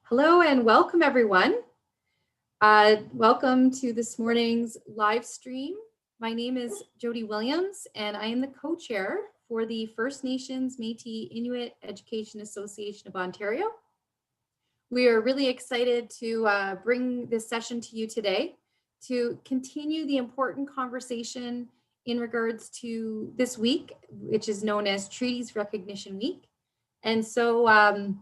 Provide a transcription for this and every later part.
Hello and welcome everyone. Welcome to this morning's live stream. My name is Jody Williams and I am the co-chair for the First Nations Métis Inuit Education Association of Ontario. We are really excited to bring this session to you today to continue the important conversation in regards to this week, which is known as Treaties Recognition Week. And so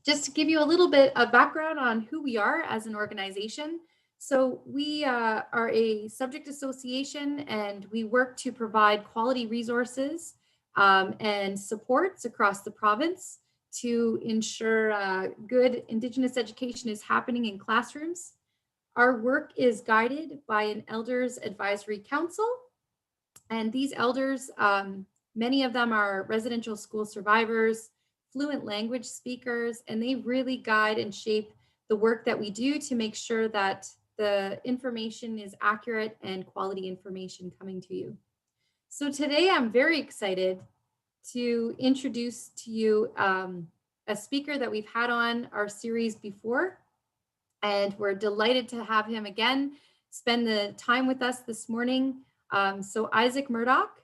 just to give you a little bit of background on who we are as an organization. So we are a subject association and we work to provide quality resources and supports across the province to ensure good Indigenous education is happening in classrooms. Our work is guided by an Elders Advisory Council, and these elders, many of them are residential school survivors, fluent language speakers, and they really guide and shape the work that we do to make sure that the information is accurate and quality information coming to you. So today I'm very excited to introduce to you a speaker that we've had on our series before, and we're delighted to have him again spend the time with us this morning. So Isaac Murdoch,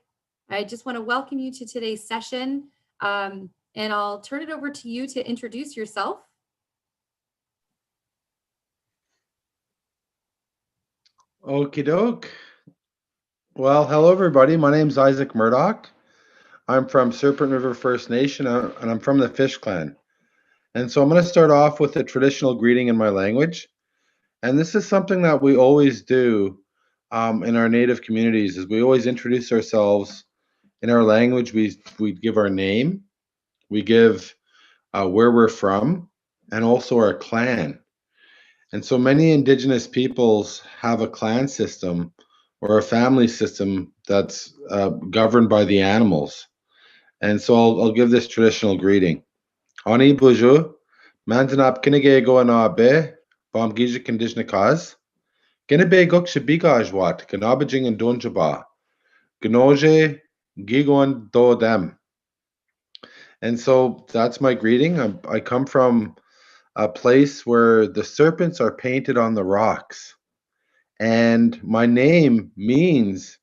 I just want to welcome you to today's session. And I'll turn it over to you to introduce yourself. Okie doke. Well, hello everybody. My name's Isaac Murdoch. I'm from Serpent River First Nation and I'm from the Fish Clan. And so I'm going to start off with a traditional greeting in my language. And this is something that we always do in our native communities is we always introduce ourselves in our language. We give our name, we give where we're from, and also our clan. And so many Indigenous peoples have a clan system or a family system that's governed by the animals. And so I'll give this traditional greeting. Ani buju, manzanap kinege go na be, bom gija condition cause. Ginabe guk shabigaj wat, ganabajing and donjaba. Gnoje gigon do them. And so that's my greeting. I come from a place where the serpents are painted on the rocks. And my name means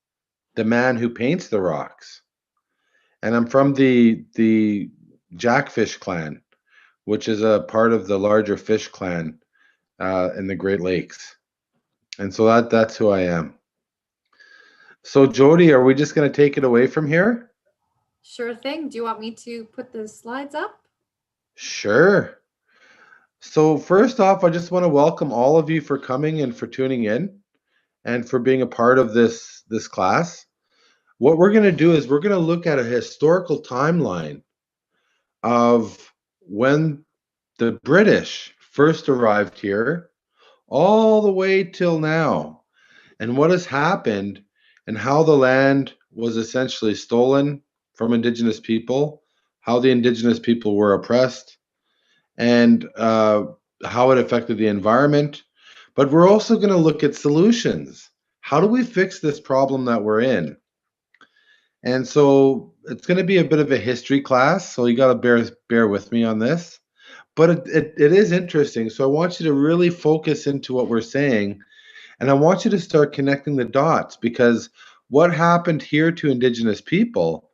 the man who paints the rocks. And I'm from the Jackfish clan, which is a part of the larger fish clan in the Great Lakes. And so that's who I am. So Jody, are we just going to take it away from here? Sure thing. Do you want me to put the slides up? Sure. So first off, I just want to welcome all of you for coming and for tuning in and for being a part of this class. What we're going to do is we're going to look at a historical timeline of when the British first arrived here all the way till now, and what has happened and how the land was essentially stolen from Indigenous people, how the Indigenous people were oppressed, and how it affected the environment. But we're also going to look at solutions. How do we fix this problem that we're in? And so it's going to be a bit of a history class, so you got to bear with me on this. But it is interesting. So I want you to really focus into what we're saying, and I want you to start connecting the dots, because what happened here to Indigenous people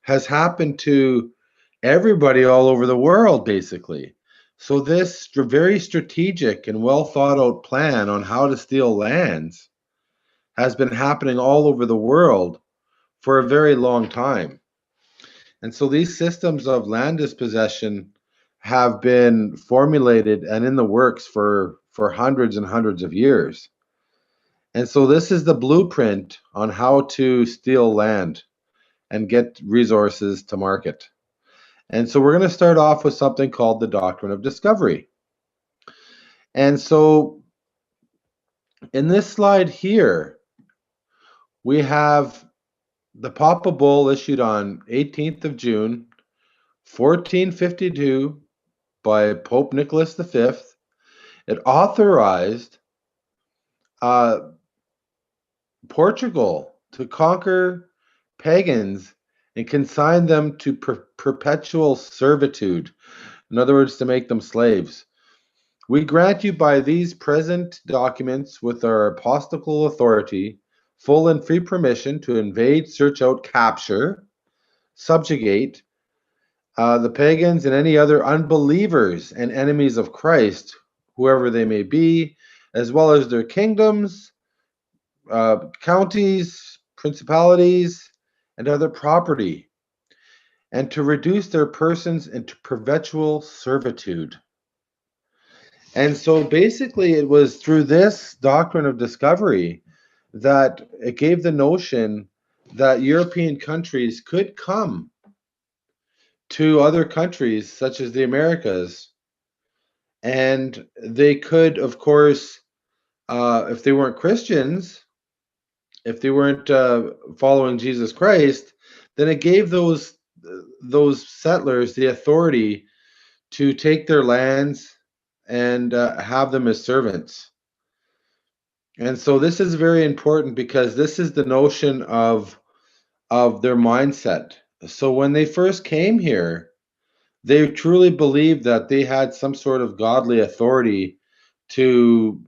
has happened to everybody all over the world, basically. So this very strategic and well thought out plan on how to steal lands has been happening all over the world for a very long time. And so these systems of land dispossession have been formulated and in the works for hundreds and hundreds of years. And so this is the blueprint on how to steal land and get resources to market. And so we're going to start off with something called the doctrine of discovery. And so in this slide here, we have the Papa Bull issued on 18th of June, 1452 by Pope Nicholas V. It authorized Portugal to conquer pagans and consign them to perpetual servitude. In other words, to make them slaves. We grant you by these present documents with our apostolical authority, full and free permission to invade, search out, capture, subjugate the pagans and any other unbelievers and enemies of Christ, whoever they may be, as well as their kingdoms, counties, principalities, and other property, and to reduce their persons into perpetual servitude. And so basically, it was through this doctrine of discovery that it gave the notion that European countries could come to other countries, such as the Americas, and they could, of course, if they weren't Christians, if they weren't following Jesus Christ, then it gave those settlers the authority to take their lands and have them as servants. And so this is very important because this is the notion of their mindset. So when they first came here, they truly believed that they had some sort of godly authority to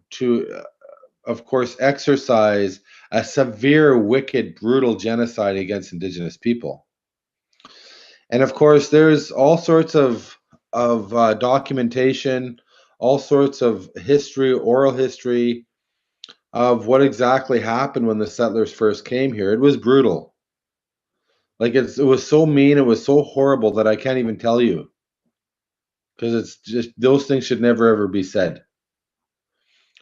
of course exercise a severe, wicked, brutal genocide against Indigenous people. And of course, there's all sorts of documentation, all sorts of history, oral history of what exactly happened when the settlers first came here. It was brutal. Like it was so mean, it was so horrible that I can't even tell you, because it's just those things should never ever be said.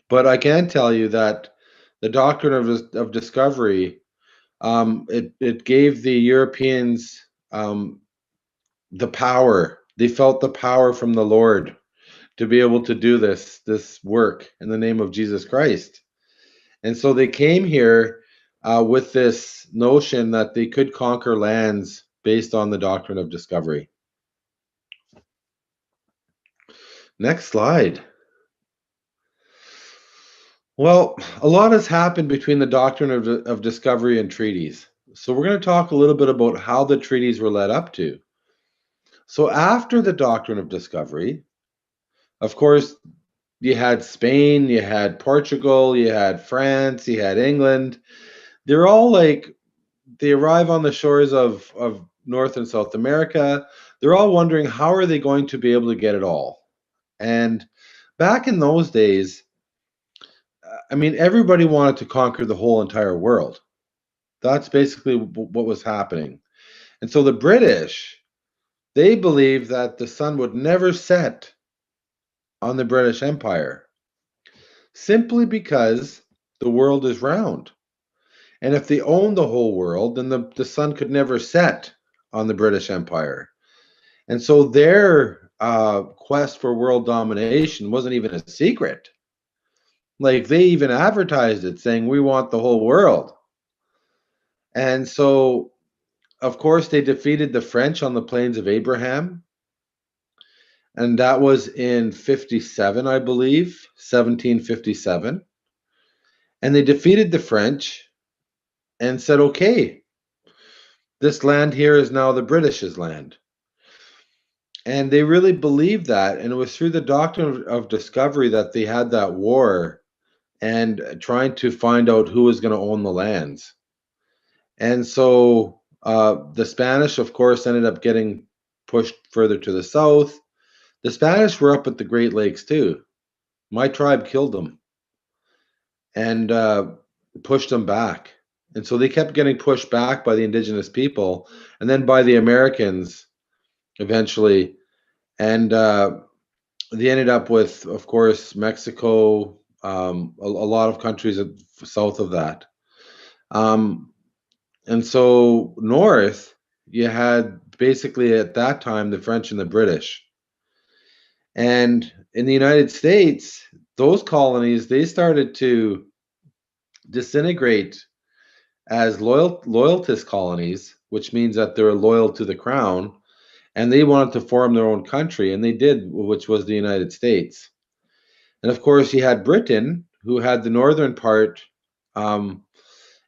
But I can tell you that the doctrine of discovery, it gave the Europeans the power. They felt the power from the Lord to be able to do this work in the name of Jesus Christ. And so they came here with this notion that they could conquer lands based on the doctrine of discovery. Next slide. Well, a lot has happened between the doctrine of discovery and treaties. So we're going to talk a little bit about how the treaties were led up to. So after the doctrine of discovery, of course, you had Spain, you had Portugal, you had France, you had England. They're all like, they arrive on the shores of North and South America. They're all wondering, how are they going to be able to get it all? And back in those days, I mean, everybody wanted to conquer the whole entire world. That's basically what was happening. And so the British, they believed that the sun would never set on the British Empire, simply because the world is round. And if they owned the whole world, then the sun could never set on the British Empire. And so their quest for world domination wasn't even a secret. Like they even advertised it saying, we want the whole world. And so, of course, they defeated the French on the Plains of Abraham. And that was in 57, I believe, 1757. And they defeated the French and said, okay, this land here is now the British's land. And they really believed that. And it was through the doctrine of discovery that they had that war and trying to find out who was going to own the lands. And so the Spanish, of course, ended up getting pushed further to the south. The Spanish were up at the Great Lakes too. My tribe killed them and pushed them back. And so they kept getting pushed back by the Indigenous people and then by the Americans eventually. And they ended up with, of course, Mexico, a lot of countries south of that. And so north, you had basically at that time the French and the British. And in the United States, those colonies, they started to disintegrate as loyalist colonies, which means that they're loyal to the crown, and they wanted to form their own country, and they did, which was the United States. And of course, you had Britain, who had the northern part, and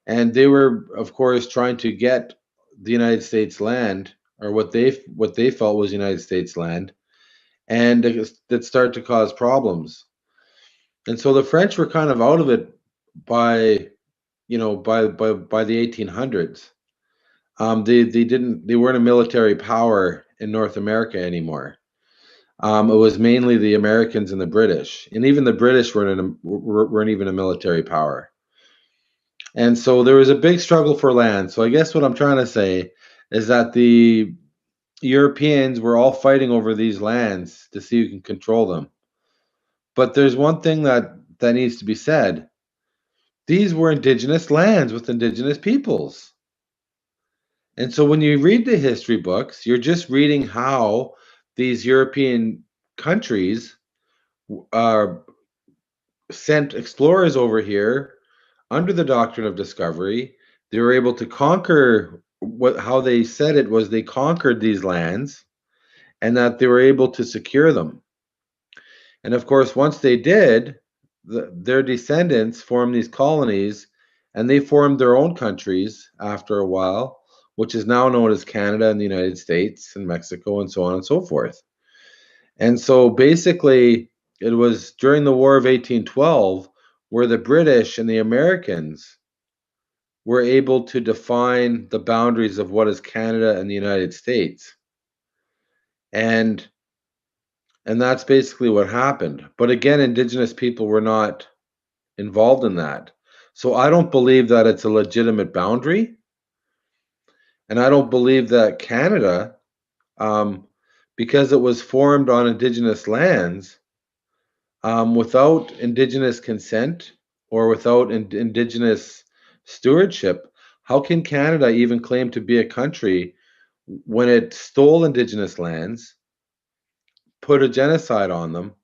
they were, of course, trying to get the United States land, or what they felt was United States land. and that started to cause problems. And so the French were kind of out of it by by the 1800s. They weren't a military power in North America anymore. It was mainly the Americans and the British, and even the British weren't even a military power. And so there was a big struggle for land. So I guess what I'm trying to say is that the Europeans were all fighting over these lands to see who can control them. But there's one thing that needs to be said. These were indigenous lands with indigenous peoples. And so when you read the history books, you're just reading how these European countries sent explorers over here under the doctrine of discovery. They were able to conquer how they said it was they conquered these lands and that they were able to secure them. And of course, once they did, their descendants formed these colonies and they formed their own countries after a while, which is now known as Canada and the United States and Mexico and so on and so forth. And so basically, it was during the War of 1812 where the British and the Americans were able to define the boundaries of what is Canada and the United States. And that's basically what happened. But again, Indigenous people were not involved in that. So I don't believe that it's a legitimate boundary. And I don't believe that Canada, because it was formed on Indigenous lands, without Indigenous consent or without Indigenous stewardship, how can Canada even claim to be a country when it stole Indigenous lands, put a genocide on them,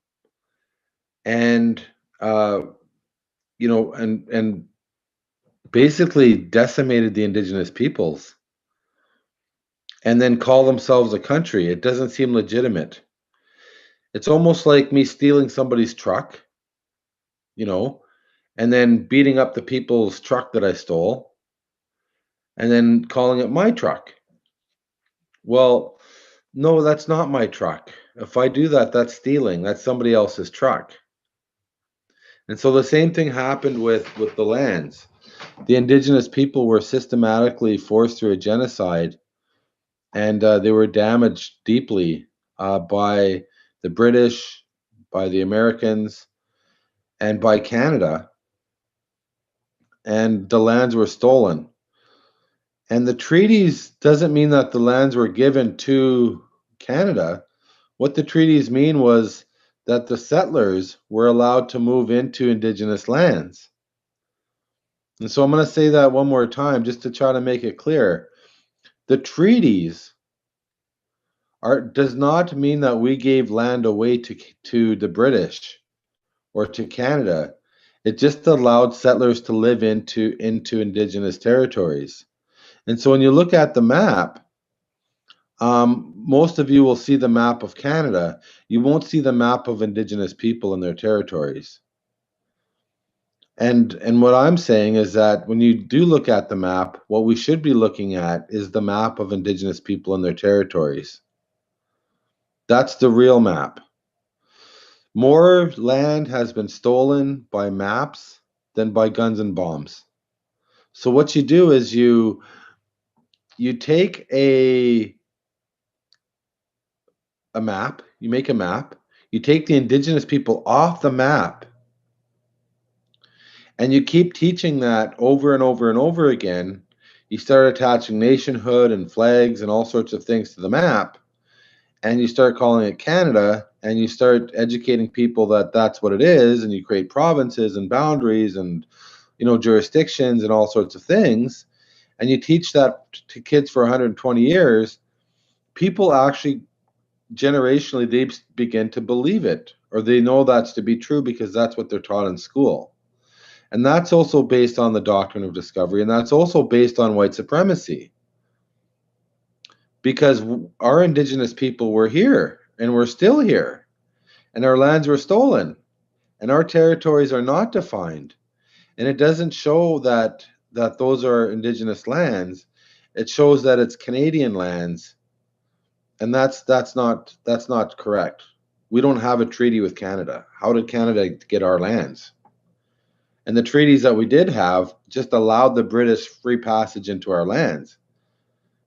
and and basically decimated the Indigenous peoples, and then call themselves a country? It doesn't seem legitimate. It's almost like me stealing somebody's truck, and then beating up the people's truck that I stole, and then calling it my truck. Well, no, that's not my truck. If I do that, that's stealing. That's somebody else's truck. And so the same thing happened with the lands. The Indigenous people were systematically forced through a genocide, and they were damaged deeply by the British, by the Americans, and by Canada. And the lands were stolen. And the treaties doesn't mean that the lands were given to Canada. What the treaties mean was that the settlers were allowed to move into Indigenous lands. And so I'm going to say that one more time just to try to make it clear. The treaties does not mean that we gave land away to the British or to Canada. It just allowed settlers to live into Indigenous territories. And so when you look at the map, most of you will see the map of Canada. You won't see the map of Indigenous people in their territories. And what I'm saying is that when you do look at the map, what we should be looking at is the map of Indigenous people in their territories. That's the real map. More land has been stolen by maps than by guns and bombs. So what you do is you take a map, you make a map, you take the Indigenous people off the map, and you keep teaching that over and over and over again. You start attaching nationhood and flags and all sorts of things to the map, and you start calling it Canada, and you start educating people that that's what it is, and you create provinces and boundaries and jurisdictions and all sorts of things, and you teach that to kids for 120 years. People actually generationally they begin to believe it, or they know that's to be true because that's what they're taught in school. And that's also based on the doctrine of discovery, and that's also based on white supremacy. Because our Indigenous people were here, and we're still here, and our lands were stolen, and our territories are not defined. And it doesn't show that those are Indigenous lands. It shows that it's Canadian lands, and that's not correct. we don't have a treaty with Canada. How did Canada get our lands? And the treaties that we did have just allowed the British free passage into our lands.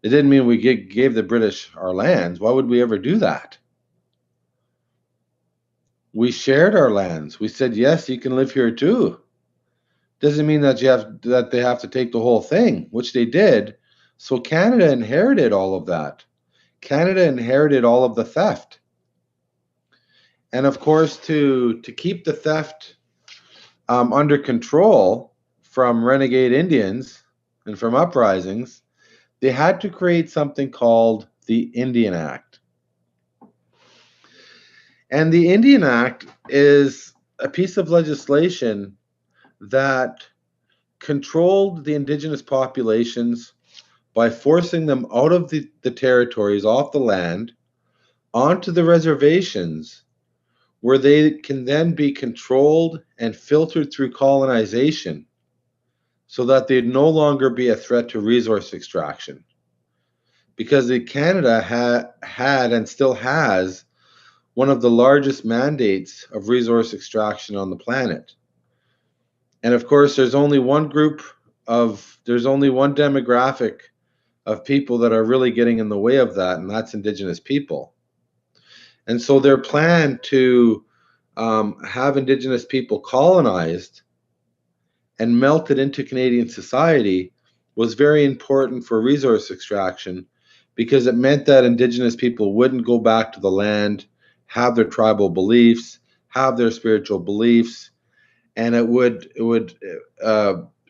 It didn't mean we gave the British our lands. Why would we ever do that? We shared our lands. We said, yes, you can live here too. Doesn't mean that they have to take the whole thing, which they did. So Canada inherited all of that. Canada inherited all of the theft. And of course, to keep the theft under control from renegade Indians and from uprisings, they had to create something called the Indian Act. And the Indian Act is a piece of legislation that controlled the Indigenous populations by forcing them out of the territories, off the land, onto the reservations, where they can then be controlled and filtered through colonization so that they'd no longer be a threat to resource extraction. Because Canada had and still has one of the largest mandates of resource extraction on the planet. And of course, there's only one demographic of people that are really getting in the way of that, and that's Indigenous people. And so their plan to have Indigenous people colonized and melted into Canadian society was very important for resource extraction, because it meant that Indigenous people wouldn't go back to the land, have their tribal beliefs, have their spiritual beliefs, and it would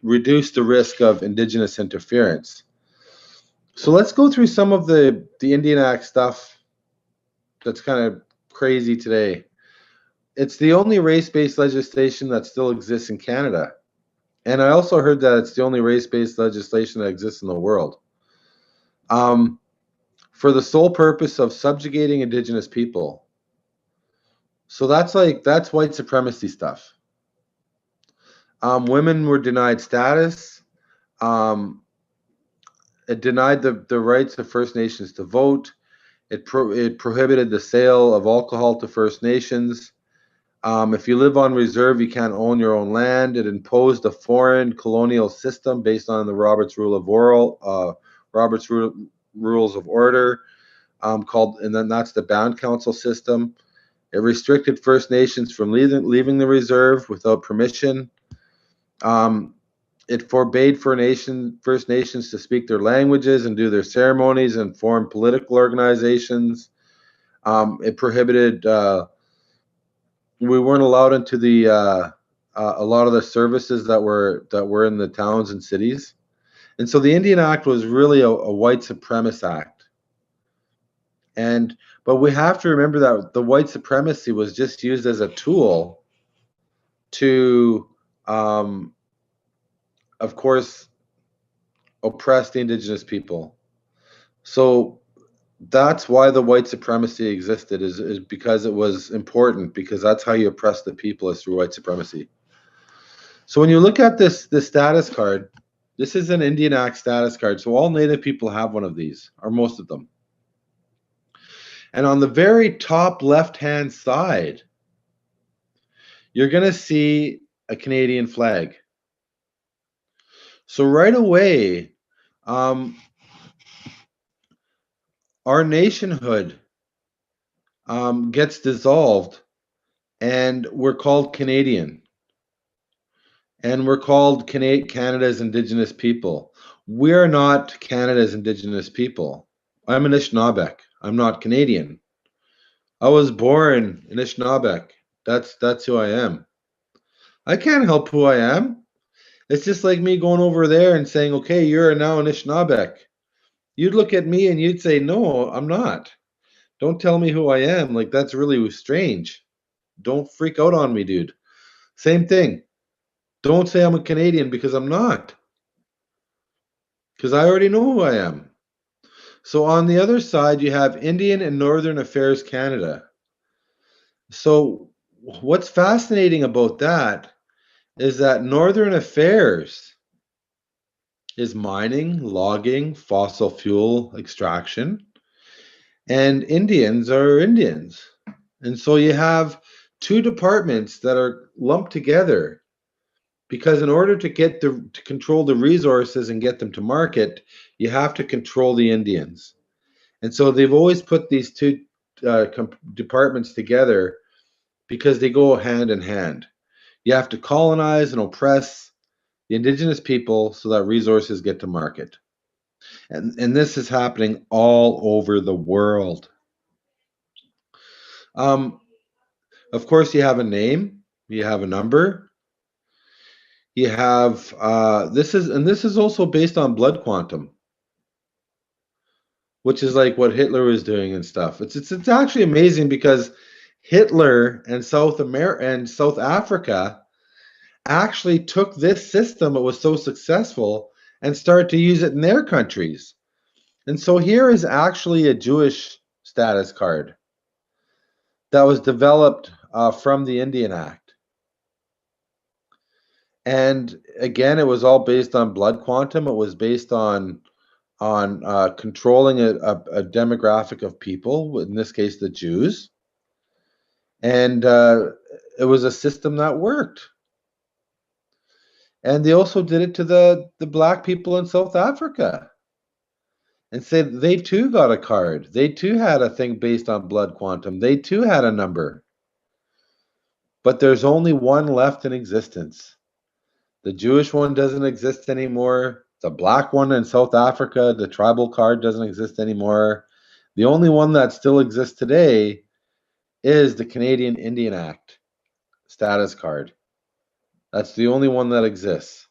reduce the risk of Indigenous interference. So let's go through some of the Indian Act stuff that's kind of crazy today. It's the only race-based legislation that still exists in Canada. And I also heard that it's the only race-based legislation that exists in the world. For the sole purpose of subjugating Indigenous people. So that's white supremacy stuff. Women were denied status. It denied the rights of First Nations to vote. It prohibited the sale of alcohol to First Nations. If you live on reserve, you can't own your own land. It imposed a foreign colonial system based on the Robert's Rules of Order, and then that's the Bound Council system. It restricted First Nations from leaving the reserve without permission. It forbade First Nations to speak their languages and do their ceremonies and form political organizations. It prohibited. We weren't allowed into a lot of the services that were in the towns and cities, and so the Indian Act was really a white supremacist act. But we have to remember that the white supremacy was just used as a tool to, of course, oppress the Indigenous people. So that's why the white supremacy existed, is because it was important, because that's how you oppress the people, is through white supremacy. So when you look at this status card, this is an Indian Act status card. So all Native people have one of these, or most of them. And on the very top left-hand side, you're going to see a Canadian flag. So right away, our nationhood gets dissolved, and we're called Canadian. And we're called Canada's Indigenous people. We're not Canada's Indigenous people. I'm Anishinaabeg. I'm not Canadian. I was born in Anishinaabeg. That's who I am. I can't help who I am. It's just like me going over there and saying, okay, you're now Anishinaabeg. You'd look at me and you'd say, no, I'm not. Don't tell me who I am. Like, that's really strange. Don't freak out on me, dude. Same thing. Don't say I'm a Canadian, because I'm not. Because I already know who I am. So on the other side, you have Indian and Northern Affairs Canada. So what's fascinating about that is that Northern Affairs is mining, logging, fossil fuel extraction, and Indians are Indians. And so you have two departments that are lumped together because in order to to control the resources and get them to market, you have to control the Indians. And so they've always put these two departments together because they go hand in hand. You have to colonize and oppress the indigenous people so that resources get to market. And this is happening all over the world. Um, of course, you have a name, you have a number, you have this is also based on blood quantum, which is like what Hitler was doing and stuff. It's actually amazing because Hitler and South Africa actually took this system that was so successful and started to use it in their countries. And so here is actually a Jewish status card that was developed from the Indian Act. And again, it was all based on blood quantum. It was based on controlling a demographic of people, in this case, the Jews. And it was a system that worked. And they also did it to the black people in South Africa and said they too got a card. They too had a thing based on blood quantum. They too had a number. But there's only one left in existence. The Jewish one doesn't exist anymore. The black one in South Africa, the tribal card, doesn't exist anymore. The only one that still exists today is the Canadian Indian Act status card. That's the only one that exists.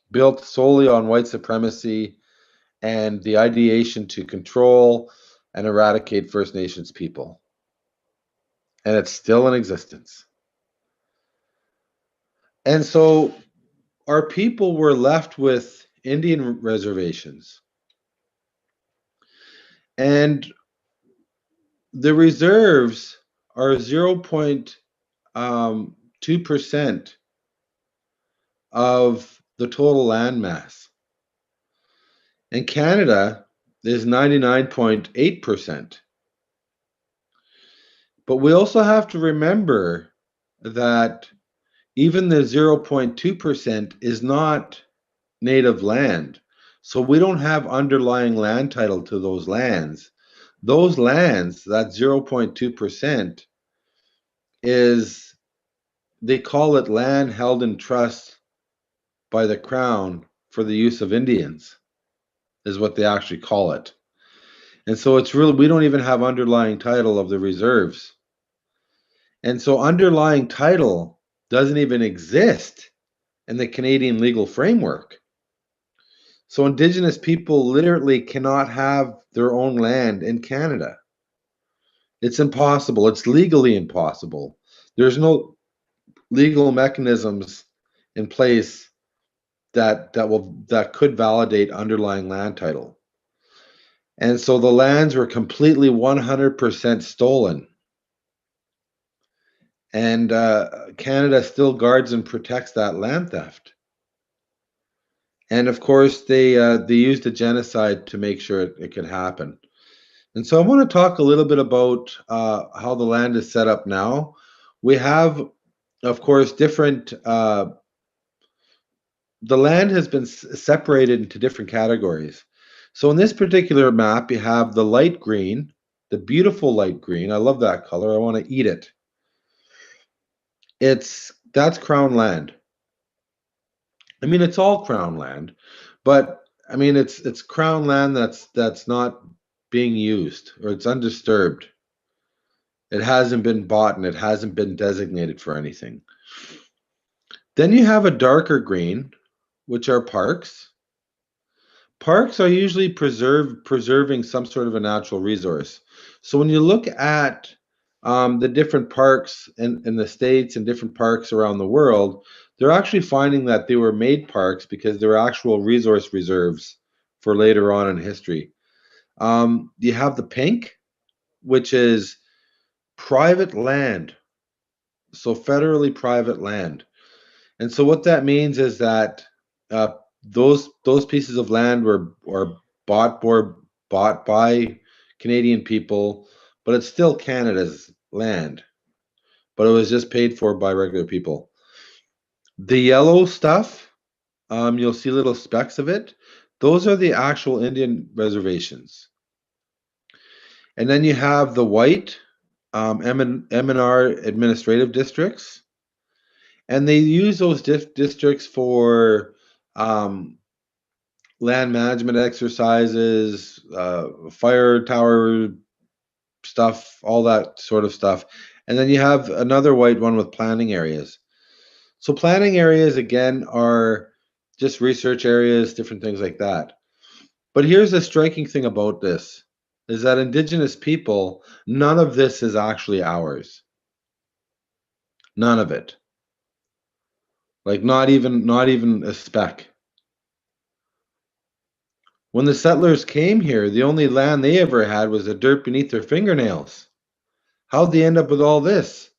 Built solely on white supremacy and the ideation to control and eradicate First Nations people. And it's still in existence. And so our people were left with Indian reservations. And the reserves are 0.2% of the total land mass. And Canada is 99.8%. But we also have to remember that even the 0.2% is not native land. So we don't have underlying land title to those lands. Those lands, that 0.2%, is, they call it land held in trust by the Crown for the use of Indians, is what they actually call it. And so it's really, we don't even have underlying title of the reserves. And so underlying title doesn't even exist in the Canadian legal framework. So Indigenous people literally cannot have their own land in Canada. It's impossible. It's legally impossible. There's no legal mechanisms in place that could validate underlying land title. And so the lands were completely 100% stolen. And Canada still guards and protects that land theft. And of course, they used a genocide to make sure it could happen. And so I want to talk a little bit about how the land is set up now. We have, of course, different. The land has been separated into different categories. So in this particular map, you have the light green, the beautiful light green. I love that color. I want to eat it. That's Crown land. I mean, it's all Crown land, but I mean, it's Crown land that's not being used, or it's undisturbed. It hasn't been bought and it hasn't been designated for anything. Then you have a darker green, which are parks. Parks are usually preserving some sort of a natural resource. So when you look at the different parks in the States and different parks around the world, they're actually finding that they were made parks because they're actual resource reserves for later on in history. You have the pink, which is private land, so federally private land. And so what that means is that those pieces of land were bought by Canadian people, but it's still Canada's land, but it was just paid for by regular people. The yellow stuff, you'll see little specks of it. Those are the actual Indian reservations. And then you have the white M&R administrative districts. And they use those districts for land management exercises, fire tower stuff, all that sort of stuff. And then you have another white one with planning areas. So planning areas, again, are just research areas, different things like that. But here's the striking thing about this, is that Indigenous people, none of this is actually ours. None of it. Like not even a speck. When the settlers came here, the only land they ever had was the dirt beneath their fingernails. How'd they end up with all this?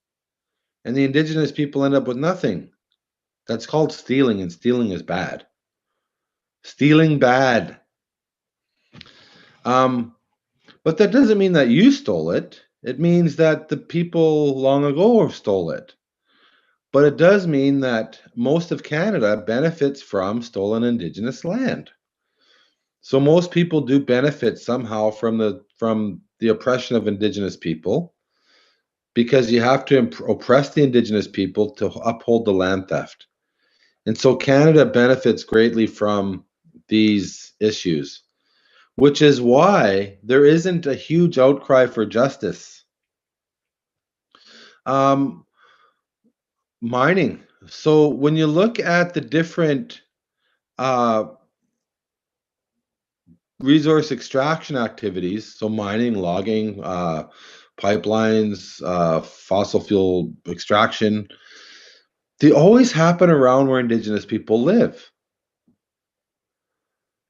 And the Indigenous people end up with nothing. That's called stealing, and stealing is bad. Stealing bad. But that doesn't mean that you stole it. It means that the people long ago stole it. But it does mean that most of Canada benefits from stolen Indigenous land. So most people do benefit somehow from the oppression of Indigenous people, because you have to oppress the Indigenous people to uphold the land theft. And so Canada benefits greatly from these issues, which is why there isn't a huge outcry for justice. Mining. So when you look at the different resource extraction activities, so mining, logging, pipelines, fossil fuel extraction, they always happen around where Indigenous people live.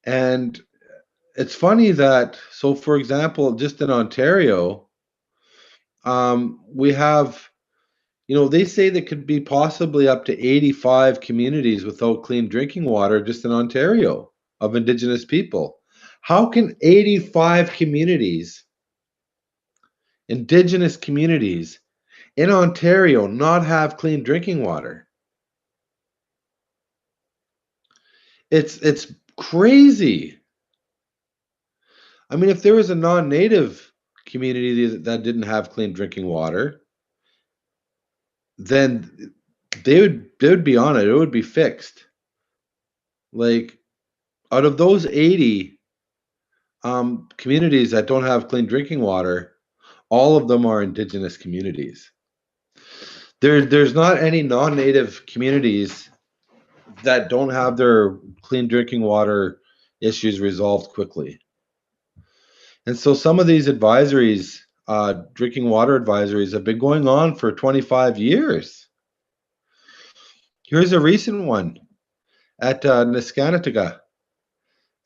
And it's funny that, so for example, just in Ontario, we have, they say there could be possibly up to 85 communities without clean drinking water just in Ontario of Indigenous people. How can 85 communities, Indigenous communities in Ontario, not have clean drinking water? It's crazy. I mean, if there was a non-native community that didn't have clean drinking water, then they would be on it. It would be fixed. Like, out of those 80 communities that don't have clean drinking water, all of them are Indigenous communities. There's not any non-native communities that don't have their clean drinking water issues resolved quickly. And so some of these advisories, drinking water advisories, have been going on for 25 years. Here's a recent one at Niskanataga.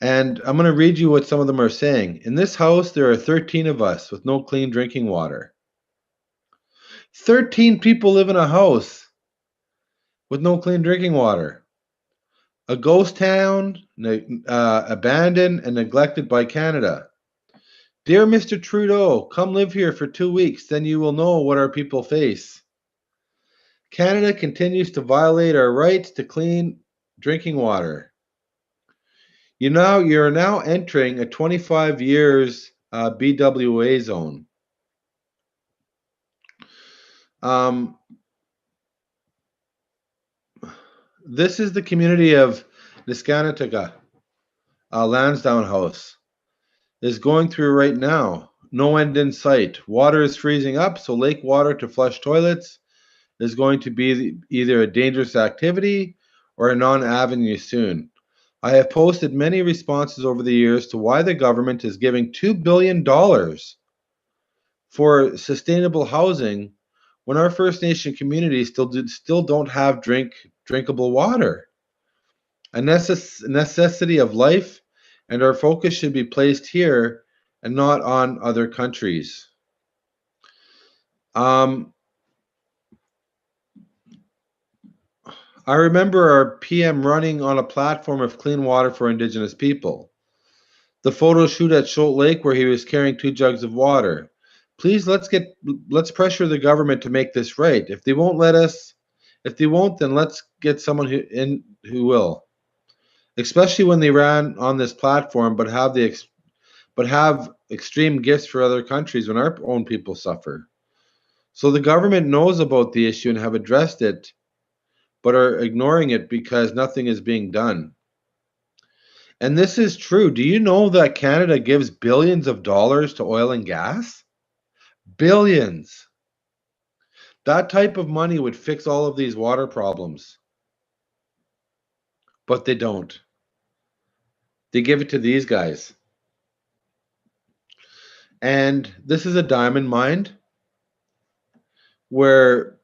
And I'm going to read you what some of them are saying. In this house, there are 13 of us with no clean drinking water. 13 people live in a house with no clean drinking water. A ghost town, abandoned and neglected by Canada. Dear Mr. Trudeau, come live here for 2 weeks, then you will know what our people face. Canada continues to violate our rights to clean drinking water. You're now entering a 25 years BWA zone. This is the community of Niskanataga, Lansdowne House, is going through right now. No end in sight. Water is freezing up, so lake water to flush toilets is going to be either a dangerous activity or a non-avenue soon. I have posted many responses over the years to why the government is giving $2 billion for sustainable housing when our First Nation communities still don't have drinkable water. A necessity of life, and our focus should be placed here and not on other countries. I remember our PM running on a platform of clean water for Indigenous people. The photo shoot at Shoal Lake where he was carrying 2 jugs of water. Please, let's pressure the government to make this right. If they won't, then let's get someone who will. Especially when they ran on this platform, but have extreme gifts for other countries when our own people suffer. So the government knows about the issue and have addressed it, but are ignoring it because nothing is being done. And this is true. Do you know that Canada gives billions of dollars to oil and gas? Billions. That type of money would fix all of these water problems. But they don't. They give it to these guys. And this is a diamond mine where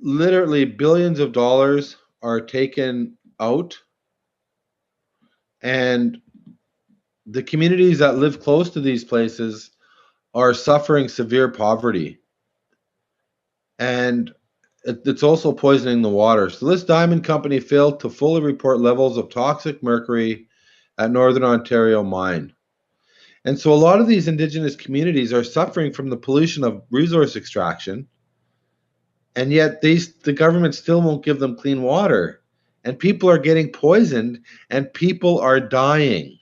literally billions of dollars are taken out, and the communities that live close to these places are suffering severe poverty, and it's also poisoning the water. So this diamond company failed to fully report levels of toxic mercury at Northern Ontario mine. And so a lot of these Indigenous communities are suffering from the pollution of resource extraction, and yet the government still won't give them clean water. And people are getting poisoned, and people are dying.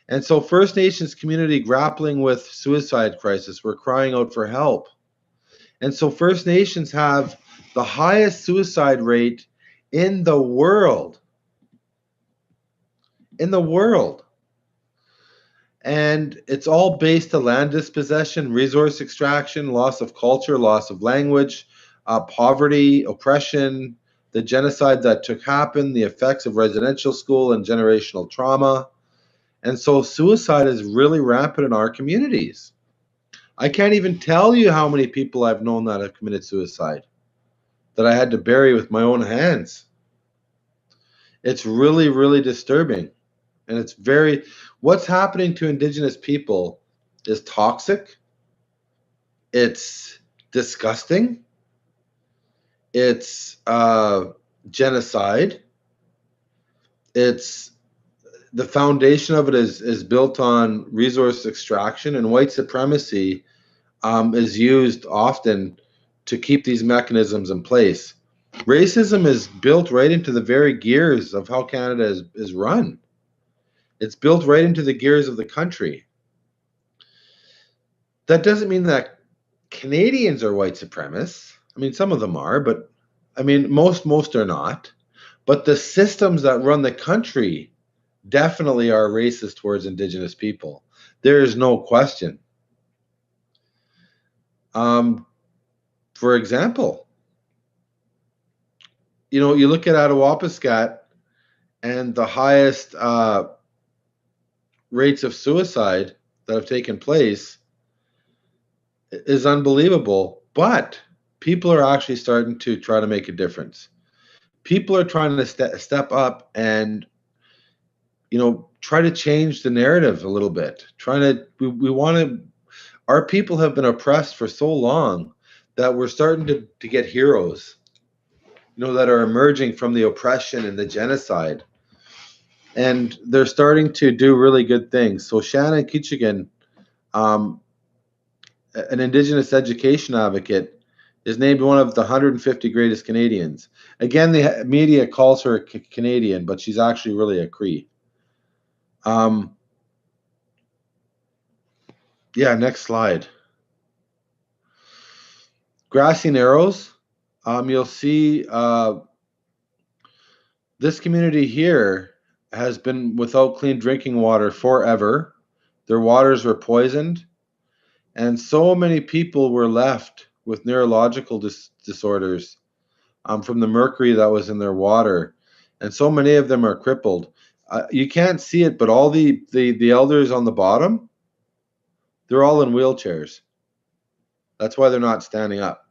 And so First Nations community grappling with suicide crisis, we're crying out for help. And so First Nations have the highest suicide rate in the world. In the world. And it's all based to land dispossession, resource extraction, loss of culture, loss of language, poverty, oppression, the genocide that took happen, the effects of residential school and generational trauma. And so suicide is really rampant in our communities. I can't even tell you how many people I've known that have committed suicide that I had to bury with my own hands. It's really, really disturbing. And what's happening to Indigenous people is toxic. It's disgusting. It's genocide. The foundation of it is built on resource extraction, and white supremacy is used often to keep these mechanisms in place. Racism is built right into the very gears of how Canada is run. It's built right into the gears of the country. That doesn't mean that Canadians are white supremacists. I mean, some of them are, but I mean, most are not. But the systems that run the country definitely are racist towards Indigenous people. There is no question. For example, you look at Attawapiskat, and the highest rates of suicide that have taken place is unbelievable, but people are actually starting to try to make a difference. People are trying to step up and try to change the narrative a little bit. Our people have been oppressed for so long that we're starting to get heroes, that are emerging from the oppression and the genocide. And they're starting to do really good things. So Shannon Ketchikan, an Indigenous education advocate, is named one of the 150 greatest Canadians. Again, the media calls her Canadian, but she's actually really a Cree. Next slide. Grassy Narrows. You'll see this community here has been without clean drinking water forever. Their waters were poisoned, and so many people were left with neurological disorders from the mercury that was in their water, and so many of them are crippled. You can't see it, but all the elders on the bottom, they're all in wheelchairs. That's why they're not standing up.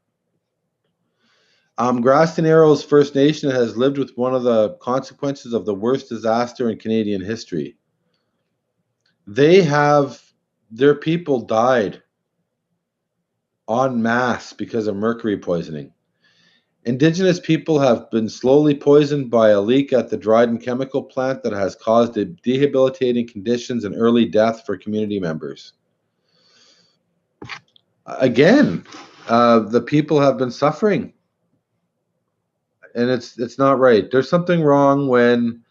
Grassy Narrows First Nation has lived with one of the consequences of the worst disaster in Canadian history. Their people died en masse because of mercury poisoning. Indigenous people have been slowly poisoned by a leak at the Dryden chemical plant that has caused debilitating conditions and early death for community members. Again, the people have been suffering, and it's not right. There's something wrong when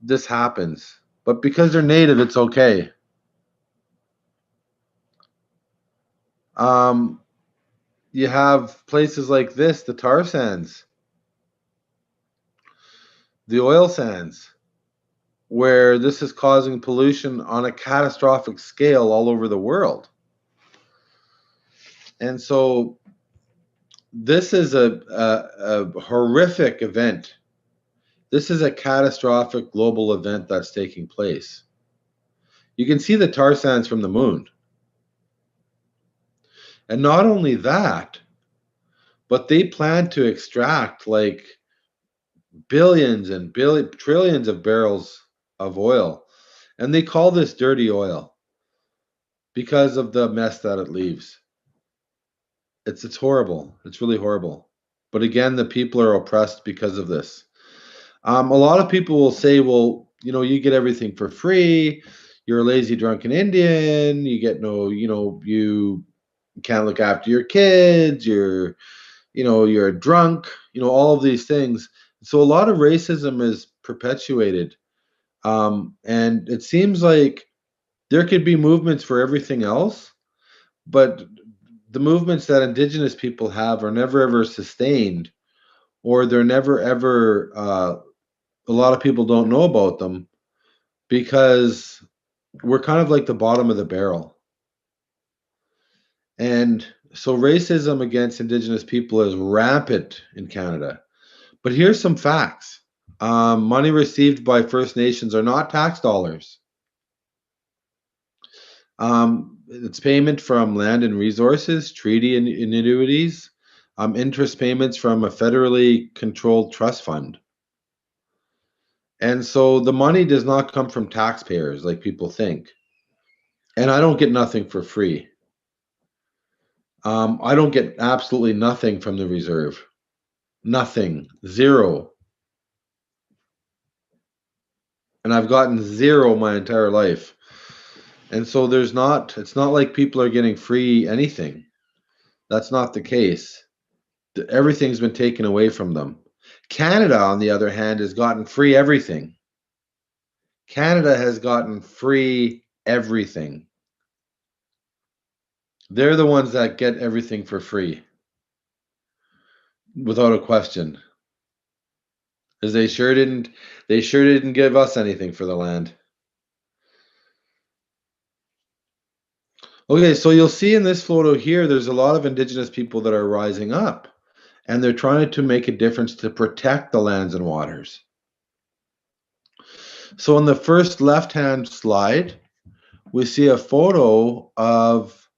this happens, but because they're native, it's okay. You have places like this, the tar sands, the oil sands, where this is causing pollution on a catastrophic scale all over the world. And so this is a horrific event. This is a catastrophic global event that's taking place. You can see the tar sands from the moon. And not only that, but they plan to extract like billions and trillions of barrels of oil. And they call this dirty oil because of the mess that it leaves. It's horrible. It's really horrible. But again, the people are oppressed because of this. A lot of people will say, well, you get everything for free. You're a lazy, drunken Indian. You get you can't look after your kids. You're a drunk. All of these things. So a lot of racism is perpetuated. And it seems like there could be movements for everything else, but the movements that Indigenous people have are never ever sustained, or they're never ever. A lot of people don't know about them because we're kind of like the bottom of the barrel. And so racism against Indigenous people is rampant in Canada. But here's some facts. Money received by First Nations are not tax dollars. It's payment from land and resources, treaty annuities, interest payments from a federally controlled trust fund. And so the money does not come from taxpayers like people think. And I don't get nothing for free. I don't get absolutely nothing from the reserve. Nothing. Zero. And I've gotten zero my entire life. And so it's not like people are getting free anything. That's not the case. Everything's been taken away from them. Canada, on the other hand, has gotten free everything. Canada has gotten free everything. They're the ones that get everything for free, without a question. Because they sure didn't give us anything for the land. Okay, so you'll see in this photo here, there's a lot of Indigenous people that are rising up, and they're trying to make a difference to protect the lands and waters. So in the first left-hand slide, we see a photo of,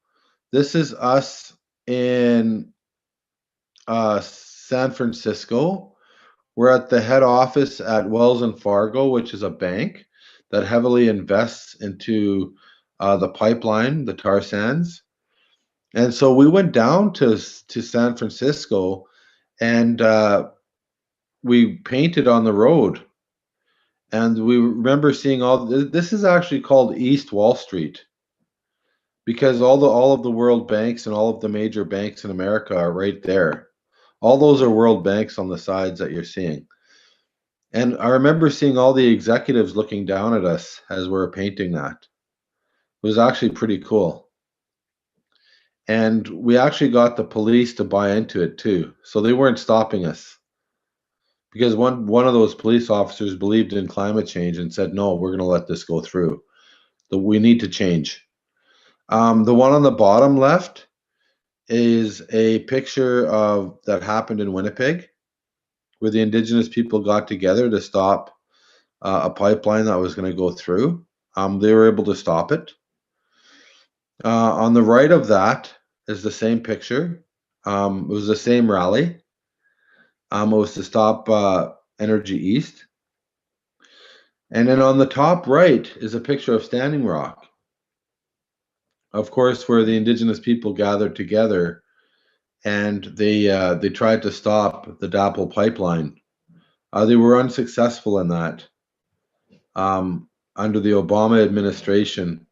this is us in San Francisco. We're at the head office at Wells and Fargo, which is a bank that heavily invests into the pipeline, the tar sands. And so we went down to San Francisco, and we painted on the road. And we remember seeing this is actually called East Wall Street, because all of the world banks and all of the major banks in America are right there. All those are world banks on the sides that you're seeing. And I remember seeing all the executives looking down at us as we were painting that. It was actually pretty cool. And we actually got the police to buy into it too. So they weren't stopping us. Because one of those police officers believed in climate change and said, no, we're going to let this go through. We need to change. The one on the bottom left is a picture of that happened in Winnipeg, where the Indigenous people got together to stop a pipeline that was going to go through. They were able to stop it. On the right of that is the same picture. It was the same rally. It was to stop Energy East. And then on the top right is a picture of Standing Rock, of course, where the Indigenous people gathered together, and they tried to stop the DAPL pipeline. They were unsuccessful in that. Under the Obama administration,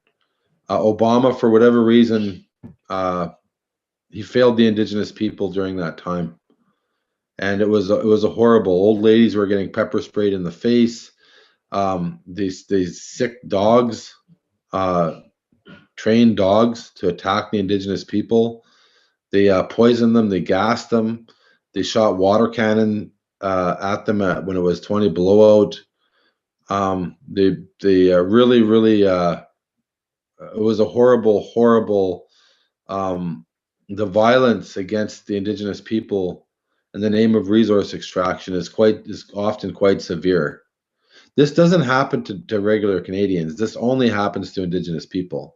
Obama, for whatever reason, he failed the Indigenous people during that time, and it was a horrible. Old ladies were getting pepper sprayed in the face. These sick dogs, trained dogs to attack the Indigenous people. They poisoned them. They gassed them. They shot water cannon at them when it was 20 below out. They really it was a horrible. The violence against the Indigenous people in the name of resource extraction is often quite severe. This doesn't happen to regular Canadians. This only happens to Indigenous people.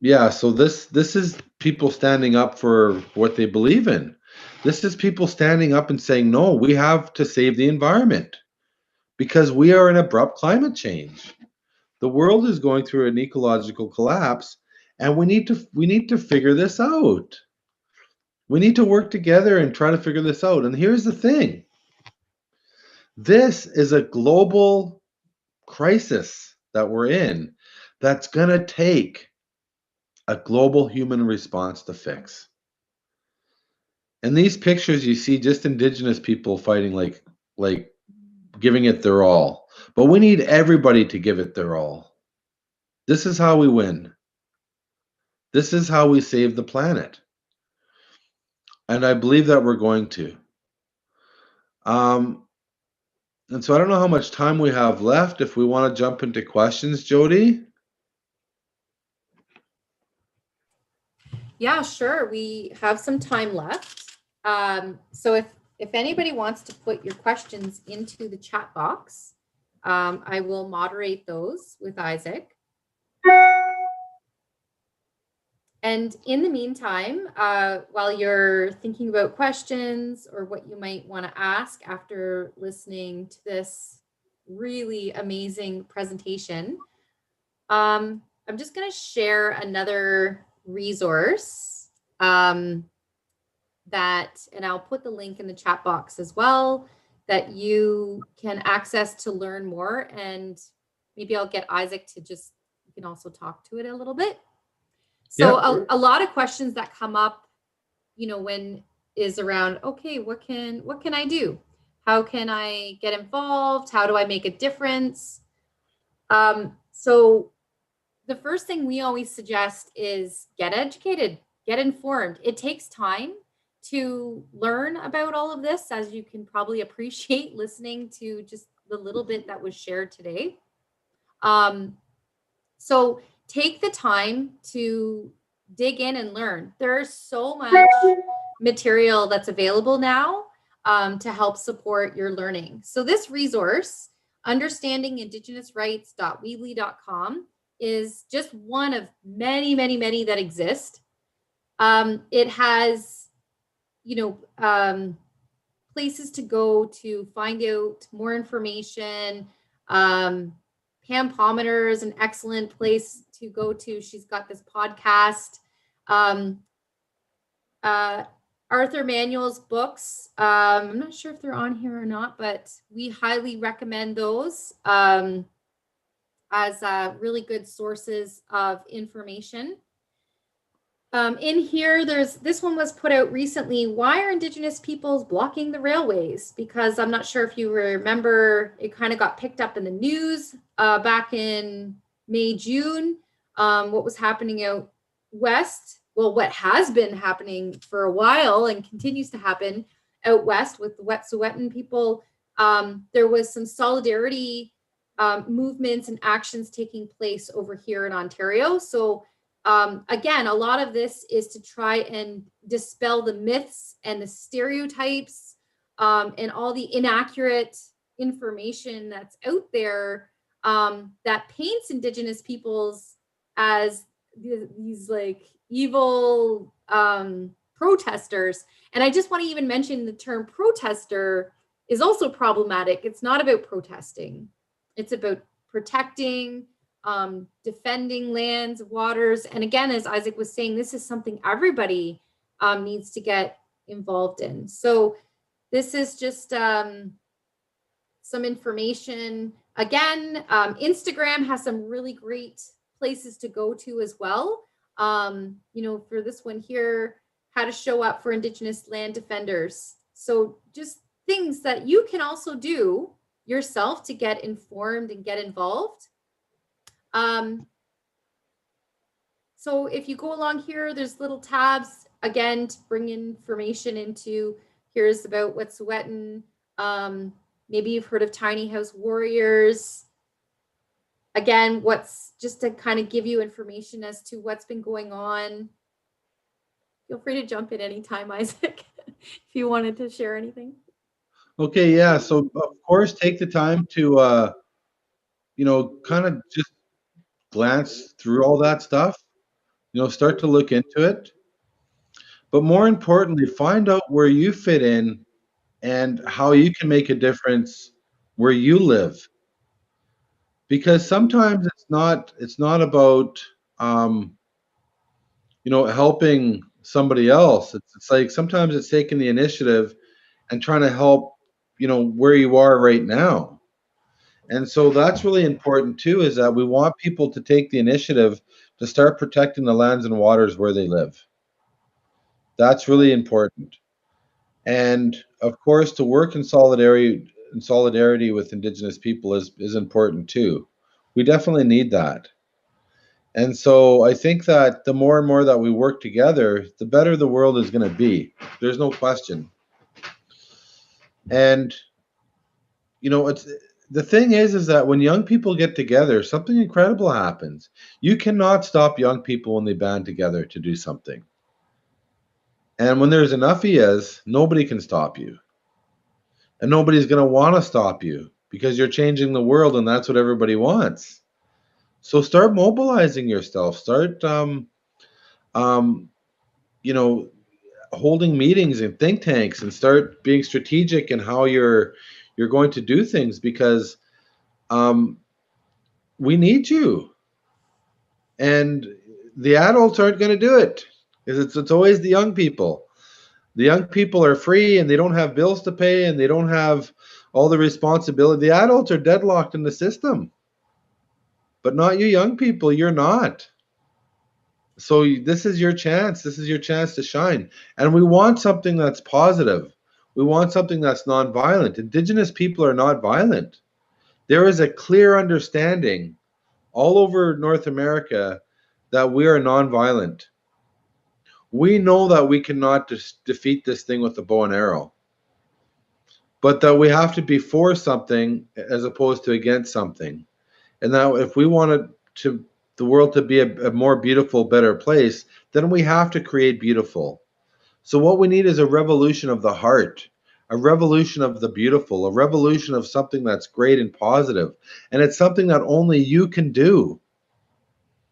Yeah, so this is people standing up for what they believe in. This is people standing up and saying, no, we have to save the environment because we are in abrupt climate change. The world is going through an ecological collapse, and we need to figure this out. We need to work together and try to figure this out. And here's the thing. This is a global crisis that we're in that's going to take a global human response to fix. And these pictures you see just Indigenous people fighting like giving it their all. But we need everybody to give it their all. This is how we win. This is how we save the planet. And I believe that we're going to. And so I don't know how much time we have left. If we want to jump into questions, Jody? Yeah, sure. We have some time left. So if anybody wants to put your questions into the chat box, I will moderate those with Isaac. And in the meantime, while you're thinking about questions or what you might want to ask after listening to this really amazing presentation, I'm just going to share another resource and I'll put the link in the chat box as well, that you can access to learn more. And maybe I'll get Isaac to you can also talk to it a little bit. So yeah. A lot of questions that come up, when is around, okay, what can I do? How can I get involved? How do I make a difference? So the first thing we always suggest is get educated, get informed. It takes time to learn about all of this, as you can probably appreciate listening to just the little bit that was shared today. So take the time to dig in and learn. There's so much material that's available now to help support your learning. So this resource, understandingindigenousrights.weebly.com, is just one of many that exist. It has, places to go to find out more information. Pam Palmater is an excellent place to go to. She's got this podcast. Arthur Manuel's books, I'm not sure if they're on here or not, but we highly recommend those as really good sources of information. In here, this one was put out recently. Why are Indigenous peoples blocking the railways? Because I'm not sure if you remember, it kind of got picked up in the news back in May, June. What was happening out west? Well, what has been happening for a while and continues to happen out west with the Wet'suwet'en people. There was some solidarity movements and actions taking place over here in Ontario. So again, a lot of this is to try and dispel the myths and the stereotypes and all the inaccurate information that's out there that paints Indigenous peoples as these like evil protesters. And I just want to even mention the term protester is also problematic. It's not about protesting. It's about protecting, defending lands, waters. And again, as Isaac was saying, this is something everybody needs to get involved in. So this is just some information. Again, Instagram has some really great places to go to as well. You know, for this one here, how to show up for Indigenous land defenders. So just things that you can also do yourself to get informed and get involved. So if you go along here, there's little tabs, again, to bring information into, here's about Wet'suwet'en. Maybe you've heard of tiny house warriors. Again, what's just to kind of give you information as to what's been going on. Feel free to jump in anytime, Isaac, if you wanted to share anything. Okay, yeah. So of course, take the time to you know, kind of just glance through all that stuff. You know, start to look into it. But more importantly, find out where you fit in and how you can make a difference where you live. Because sometimes it's not about you know, helping somebody else. It's like sometimes it's taking the initiative and trying to help, you know, where you are right now. And so that's really important too, is that we want people to take the initiative to start protecting the lands and waters where they live. That's really important. And of course, to work in solidarity with Indigenous people is important too. We definitely need that. And so I think that the more and more that we work together, the better the world is going to be. There's no question. And you know, it's the thing is that when young people get together, something incredible happens. You cannot stop young people when they band together to do something. And when there's enough ideas, nobody can stop you. And nobody's going to want to stop you because you're changing the world and that's what everybody wants. So start mobilizing yourself. Start um, you know, holding meetings and think tanks and start being strategic in how you're going to do things because um, we need you. And the adults aren't going to do it because it's always the young people. The young people are free and they don't have bills to pay and they don't have all the responsibility. The adults are deadlocked in the system, but not you young people. You're not. So this is your chance. This is your chance to shine. And we want something that's positive. We want something that's nonviolent. Indigenous people are not violent. There is a clear understanding all over North America that we are nonviolent. We know that we cannot defeat this thing with a bow and arrow, but that we have to be for something as opposed to against something. And that if we want the world to be a more beautiful, better place, then we have to create beautiful. So what we need is a revolution of the heart, a revolution of the beautiful, a revolution of something that's great and positive. And it's something that only you can do.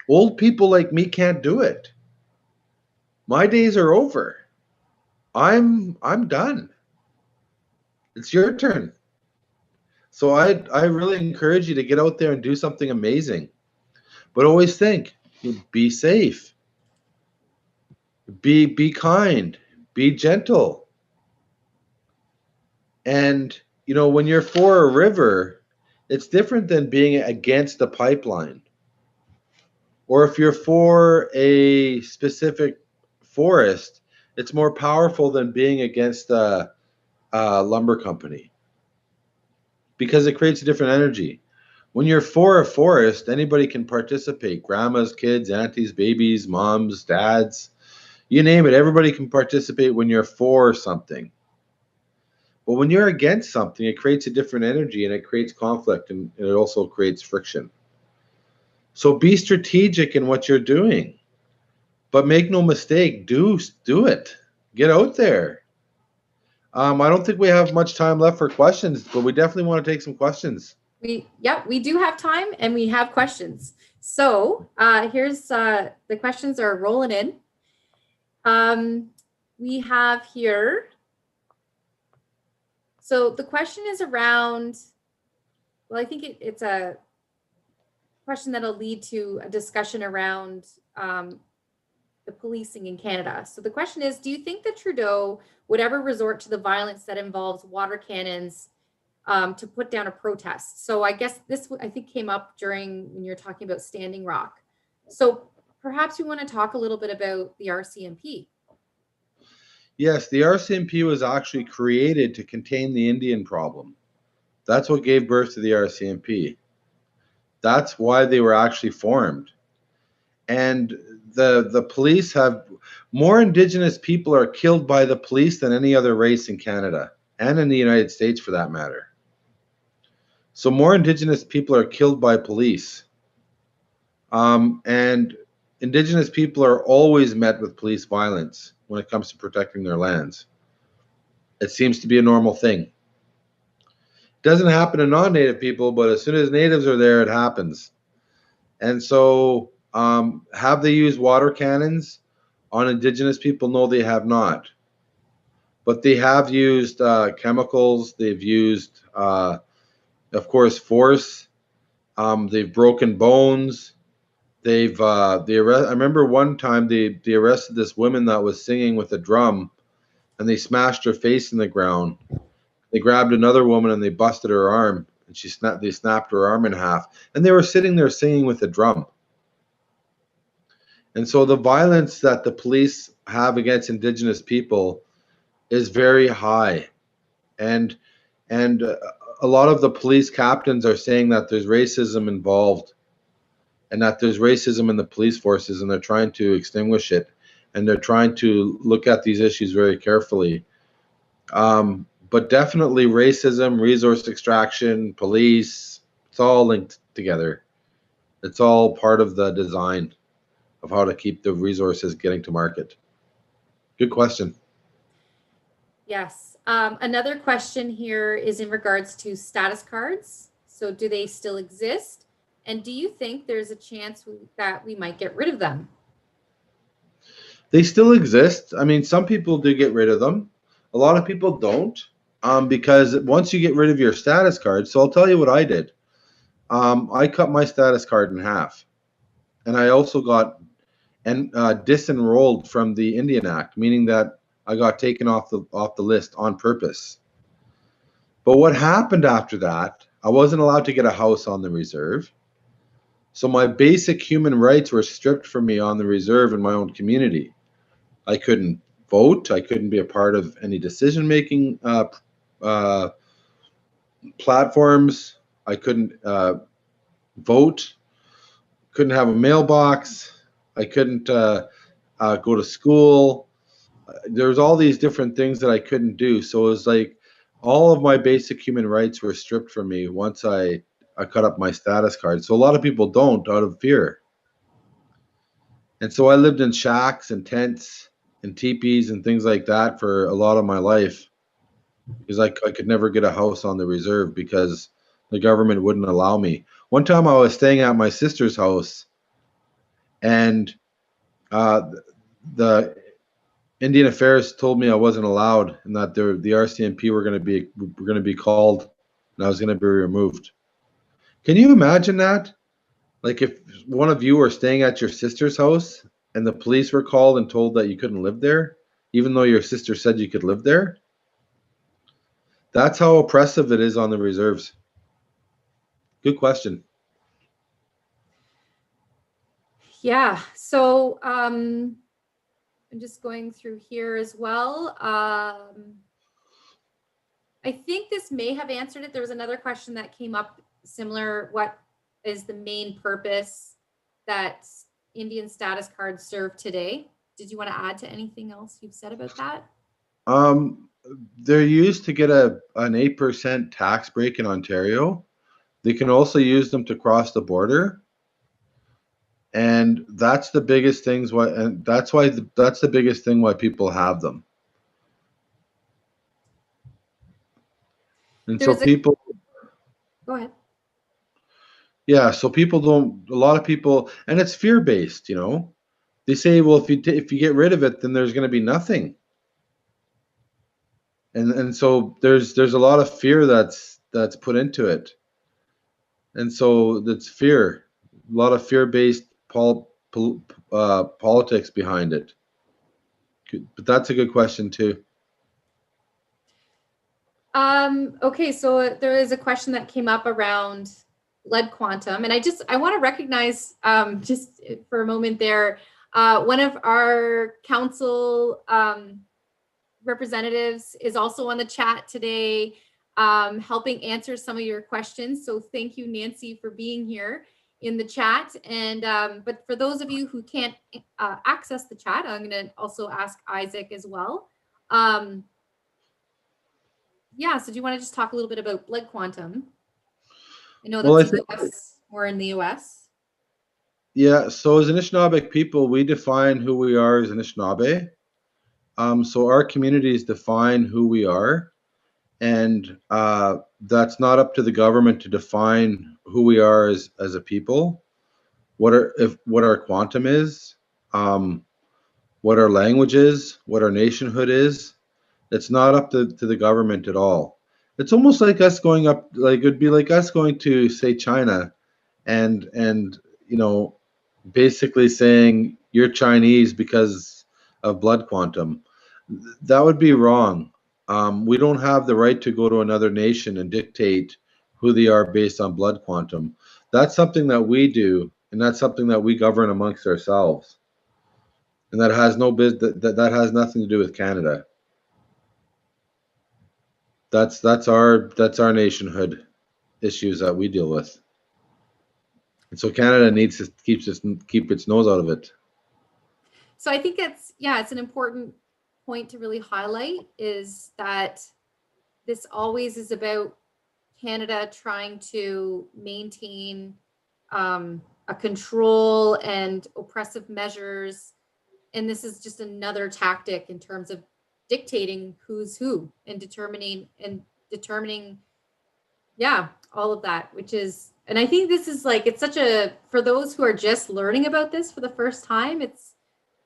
Old people like me can't do it. My days are over. I'm done. It's your turn. So I really encourage you to get out there and do something amazing. But always think, be safe, be kind, be gentle. And you know, when you're for a river, it's different than being against a pipeline. Or if you're for a specific forest, it's more powerful than being against a lumber company because it creates a different energy. When you're for a forest, anybody can participate. Grandmas, kids, aunties, babies, moms, dads, you name it. Everybody can participate when you're for something. But when you're against something, it creates a different energy and it creates conflict and it also creates friction. So be strategic in what you're doing. But make no mistake, do it. Get out there. I don't think we have much time left for questions, but we definitely want to take some questions. We do have time and we have questions. So here's the questions are rolling in. We have here. So the question is around, well, I think it's a question that'll lead to a discussion around the policing in Canada. So the question is, do you think that Trudeau would ever resort to the violence that involves water cannons to put down a protest? So I guess this, I think, came up during when you're talking about Standing Rock. So perhaps you want to talk a little bit about the RCMP. Yes, the RCMP was actually created to contain the Indian problem. That's what gave birth to the RCMP. That's why they were actually formed. And the police have more Indigenous people are killed by the police than any other race in Canada and in the United States for that matter. So more Indigenous people are killed by police. And Indigenous people are always met with police violence when it comes to protecting their lands. It seems to be a normal thing. It doesn't happen to non-Native people, but as soon as Natives are there, it happens. And so, have they used water cannons on Indigenous people? No, they have not. But they have used chemicals. They've used, of course, force. They've broken bones. I remember one time they arrested this woman that was singing with a drum, and they smashed her face in the ground. They grabbed another woman and they busted her arm, and they snapped her arm in half, and they were sitting there singing with a drum. And so the violence that the police have against Indigenous people is very high, and a lot of the police captains are saying that there's racism involved, and that there's racism in the police forces, and they're trying to extinguish it, and they're trying to look at these issues very carefully. But definitely racism, resource extraction, police, it's all linked together. It's all part of the design of how to keep the resources getting to market. Good question. Yes. Another question here is in regards to status cards. So do they still exist? And do you think there's a chance that we might get rid of them? They still exist. I mean, some people do get rid of them. A lot of people don't, because once you get rid of your status card, so I'll tell you what I did. I cut my status card in half, and I also got disenrolled from the Indian Act, meaning that I got taken off the list on purpose. But what happened after that? I wasn't allowed to get a house on the reserve, so my basic human rights were stripped from me on the reserve in my own community. I couldn't vote. I couldn't be a part of any decision-making uh, platforms. I couldn't vote. Couldn't have a mailbox. I couldn't go to school. There's all these different things that I couldn't do. So it was like all of my basic human rights were stripped from me once I cut up my status card. So a lot of people don't out of fear. And so I lived in shacks and tents and teepees and things like that for a lot of my life because I could never get a house on the reserve because the government wouldn't allow me. One time I was staying at my sister's house, and uh, the Indian Affairs told me I wasn't allowed, and that the RCMP were going to be called, and I was going to be removed. Can you imagine that? Like if one of you were staying at your sister's house and the police were called and told that you couldn't live there, even though your sister said you could live there? That's how oppressive it is on the reserves. Good question. Yeah. So I'm just going through here as well. I think this may have answered it. There was another question that came up similar. What is the main purpose that Indian status cards serve today? Did you want to add to anything else you've said about that? Um, they're used to get an 8% tax break in Ontario. They can also use them to cross the border, and that's the biggest things why, and that's the biggest thing why people have them. And so There's a people, go ahead. yeah, so people don't. A lot of people, and it's fear based. They say, well, if you get rid of it, then there's going to be nothing. And so there's a lot of fear that's put into it, and so that's fear, a lot of fear based politics behind it. But that's a good question too. Okay, so there is a question that came up around blood quantum. And I want to recognize, just for a moment there, one of our council representatives is also on the chat today, helping answer some of your questions. So thank you, Nancy, for being here in the chat. And but for those of you who can't access the chat, I'm going to also ask Isaac as well. Yeah, so do you want to just talk a little bit about blood quantum? I know that's more in the US. Yeah, so as Anishinaabe people, we define who we are as Anishinaabe. So our communities define who we are, and that's not up to the government to define who we are as a people. What our quantum is, what our language is, what our nationhood is. It's not up to the government at all. It's almost like us going up, like it'd be like us going to, say, China, and you know, basically saying you're Chinese because of blood quantum. That would be wrong. We don't have the right to go to another nation and dictate who they are based on blood quantum. That's something that we do, and that's something that we govern amongst ourselves. And that has no that has nothing to do with Canada. That's our nationhood issues that we deal with. And so Canada needs to keep its nose out of it. So I think it's an important point to really highlight, is that this always is about Canada trying to maintain a control and oppressive measures. And this is just another tactic in terms of dictating who's who and determining all of that, which is, and I think this is like, it's such a, for those who are just learning about this for the first time, it's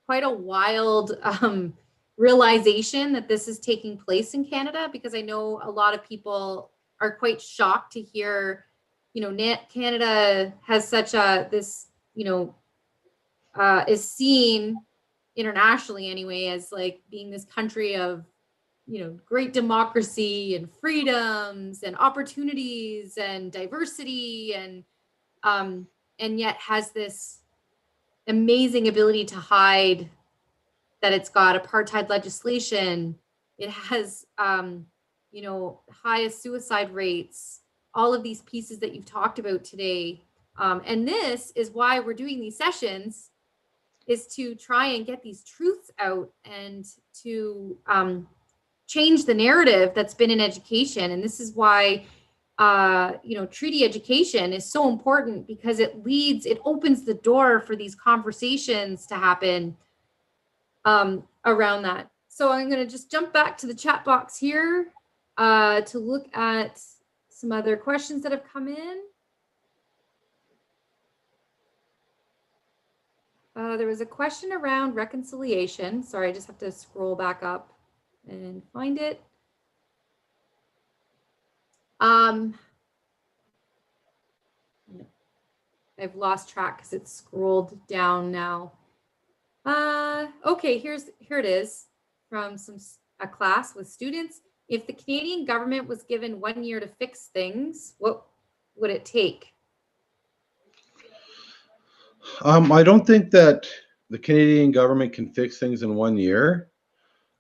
quite a wild realization that this is taking place in Canada, because I know a lot of people are quite shocked to hear, Canada has such a, this, is seen internationally anyway as like being this country of, great democracy and freedoms and opportunities and diversity, and yet has this amazing ability to hide that it's got apartheid legislation. It has, highest suicide rates, all of these pieces that you've talked about today. And this is why we're doing these sessions, is to try and get these truths out and to change the narrative that's been in education. And this is why, treaty education is so important, because it opens the door for these conversations to happen around that. So I'm going to just jump back to the chat box here to look at some other questions that have come in. There was a question around reconciliation. Sorry, I just have to scroll back up and find it. I've lost track because it's scrolled down now. Okay, here it is from a class with students. If the Canadian government was given 1 year to fix things, what would it take? I don't think that the Canadian government can fix things in 1 year.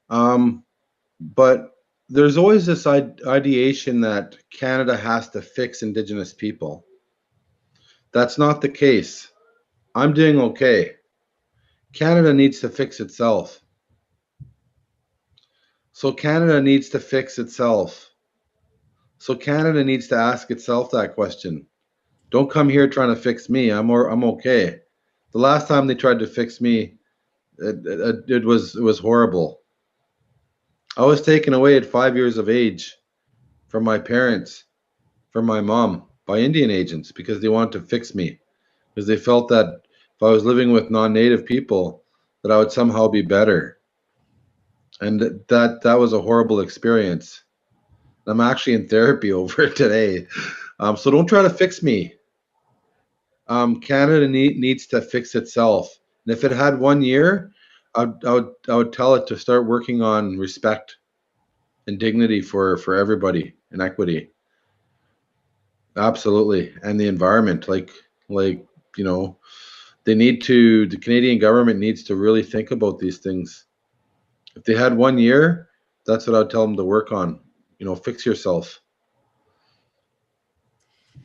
But there's always this ideation that Canada has to fix Indigenous people. That's not the case. I'm doing okay. Canada needs to fix itself. So Canada needs to fix itself. So Canada needs to ask itself that question. Don't come here trying to fix me. I'm okay. The last time they tried to fix me, it was horrible. I was taken away at 5 years of age from my parents, from my mom, by Indian agents, because they wanted to fix me, because they felt that if I was living with non-native people, that I would somehow be better. And that was a horrible experience. I'm actually in therapy over it today. So don't try to fix me. Canada needs to fix itself. And if it had 1 year, I would tell it to start working on respect and dignity for everybody and equity. Absolutely. And the environment, like, you know, the Canadian government needs to really think about these things. If they had 1 year, that's what I'd tell them to work on. Fix yourself.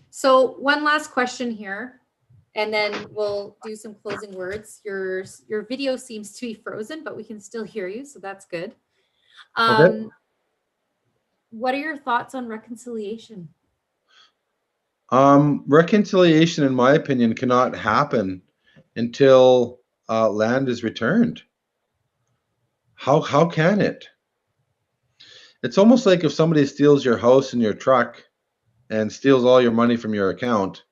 So one last question here, and then we'll do some closing words. Your video seems to be frozen, but we can still hear you, so that's good. Okay. What are your thoughts on reconciliation? Reconciliation, in my opinion, cannot happen until land is returned. How can it? It's almost like if somebody steals your house and your truck and steals all your money from your account,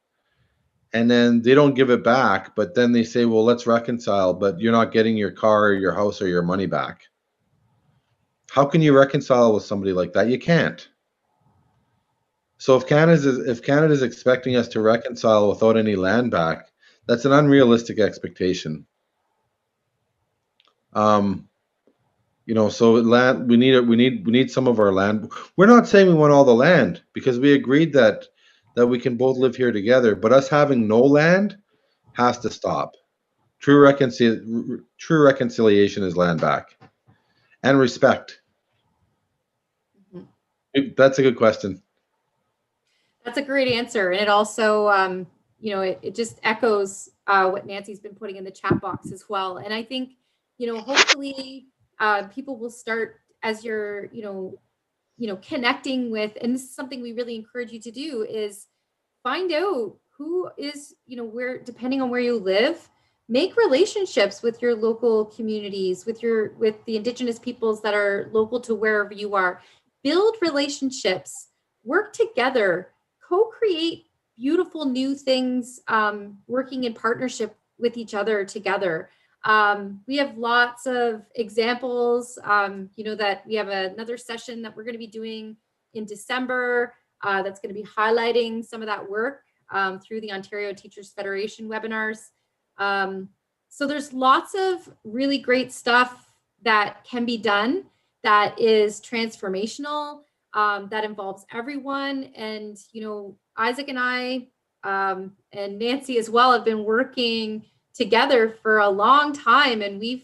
and then they don't give it back, but then they say, well, let's reconcile, but you're not getting your car or your house or your money back. How can you reconcile with somebody like that? You can't. So if Canada's expecting us to reconcile without any land back, that's an unrealistic expectation. Um, so land, we need some of our land. We're not saying we want all the land, because we agreed that we can both live here together, but us having no land has to stop. True reconciliation is land back and respect. Mhm. That's a good question. That's a great answer. And it also, it just echoes what Nancy's been putting in the chat box as well. And I think, hopefully people will start, as you're, connecting with, and this is something we really encourage you to do, is find out who is, where, depending on where you live, make relationships with your local communities, with the Indigenous peoples that are local to wherever you are. Build relationships, work together, co-create beautiful new things, working in partnership with each other together. We have lots of examples, that we have another session that we're going to be doing in December, that's going to be highlighting some of that work through the Ontario Teachers Federation webinars. So there's lots of really great stuff that can be done that is transformational, that involves everyone. And, Isaac and I, and Nancy as well, have been working together for a long time. And we've,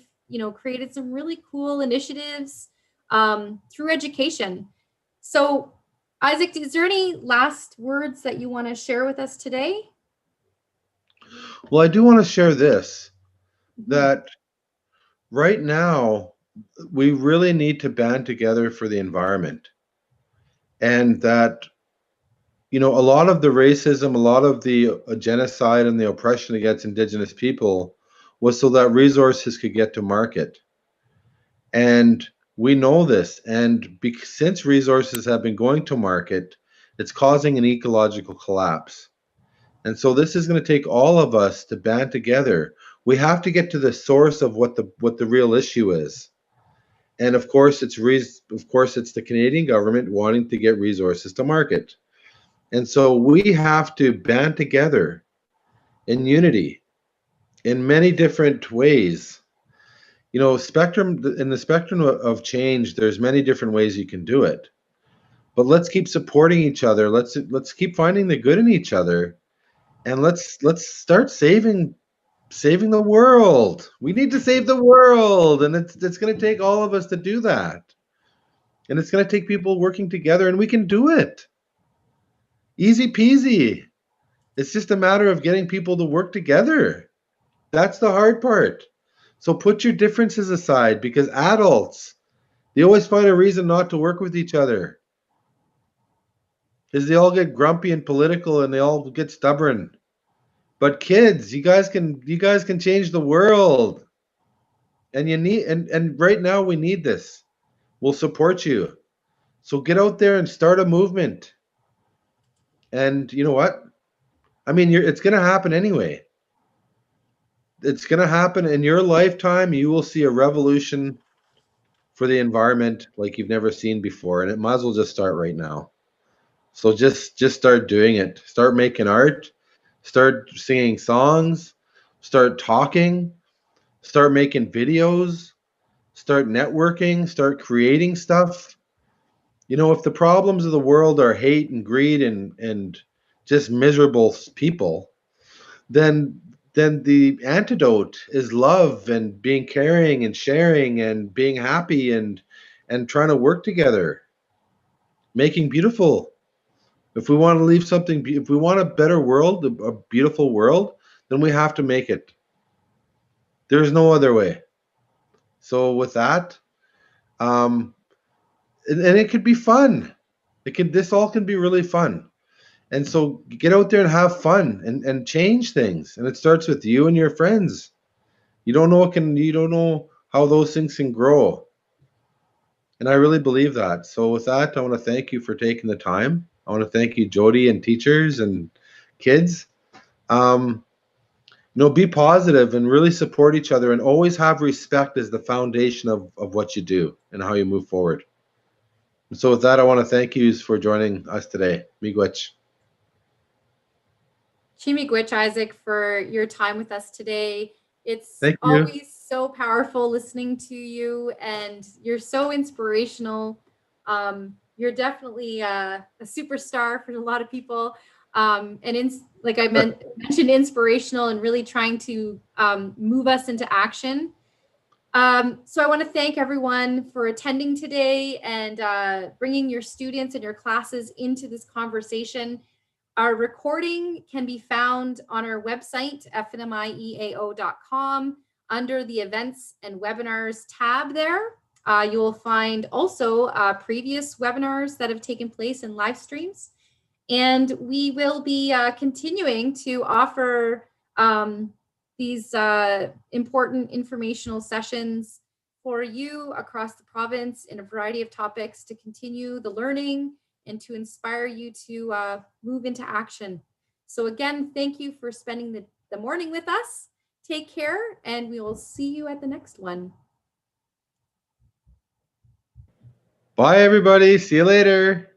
created some really cool initiatives through education. So Isaac, is there any last words that you want to share with us today? Well, I do want to share this, Mhm. that right now we really need to band together for the environment. And that, a lot of the racism, a lot of the genocide and the oppression against Indigenous people was so that resources could get to market. And we know this. And since resources have been going to market, it's causing an ecological collapse. And so this is going to take all of us to band together. We have to get to the source of what the real issue is. And of course, it's the Canadian government wanting to get resources to market. And so we have to band together in unity in many different ways. In the spectrum of change, there's many different ways you can do it. But let's keep supporting each other. Let's keep finding the good in each other, and let's start saving the world. We need to save the world, and it's going to take all of us to do that. And it's going to take people working together, and we can do it. Easy peasy. It's just a matter of getting people to work together. That's the hard part. So put your differences aside, because adults, they always find a reason not to work with each other. Because they all get grumpy and political and they all get stubborn. But kids, you guys can change the world. And right now we need this. We'll support you. So get out there and start a movement. And you know what? I mean, it's going to happen anyway. It's going to happen in your lifetime. You will see a revolution for the environment like you've never seen before, and it might as well just start right now. So just start doing it. Start making art, start singing songs, start talking, start making videos, start networking, start creating stuff. If the problems of the world are hate and greed and just miserable people, then the antidote is love and being caring and sharing and being happy and trying to work together, making beautiful. If we want to leave something, if we want a better world, a beautiful world, then we have to make it. There's no other way. So with that, um, and it could be fun. This all can be really fun. And so get out there and have fun and change things. And it starts with you and your friends. You don't know how those things can grow. And I really believe that. So with that, I want to thank you for taking the time. I want to thank you, Jody, and teachers and kids. Be positive and really support each other, and always have respect as the foundation of what you do and how you move forward. And so with that, I want to thank you for joining us today. Miigwech. Miigwech, Isaac, for your time with us today. It's Thank you. always so powerful listening to you, and you're so inspirational. You're definitely a superstar for a lot of people. Like I mentioned, inspirational and really trying to move us into action. So I want to thank everyone for attending today and bringing your students and your classes into this conversation. Our recording can be found on our website, fnmieao.com, under the events and webinars tab there. You will find also previous webinars that have taken place in live streams. And we will be continuing to offer these important informational sessions for you across the province in a variety of topics to continue the learning and to inspire you to move into action. So again, thank you for spending the morning with us. Take care, and we will see you at the next one. Bye, everybody. See you later.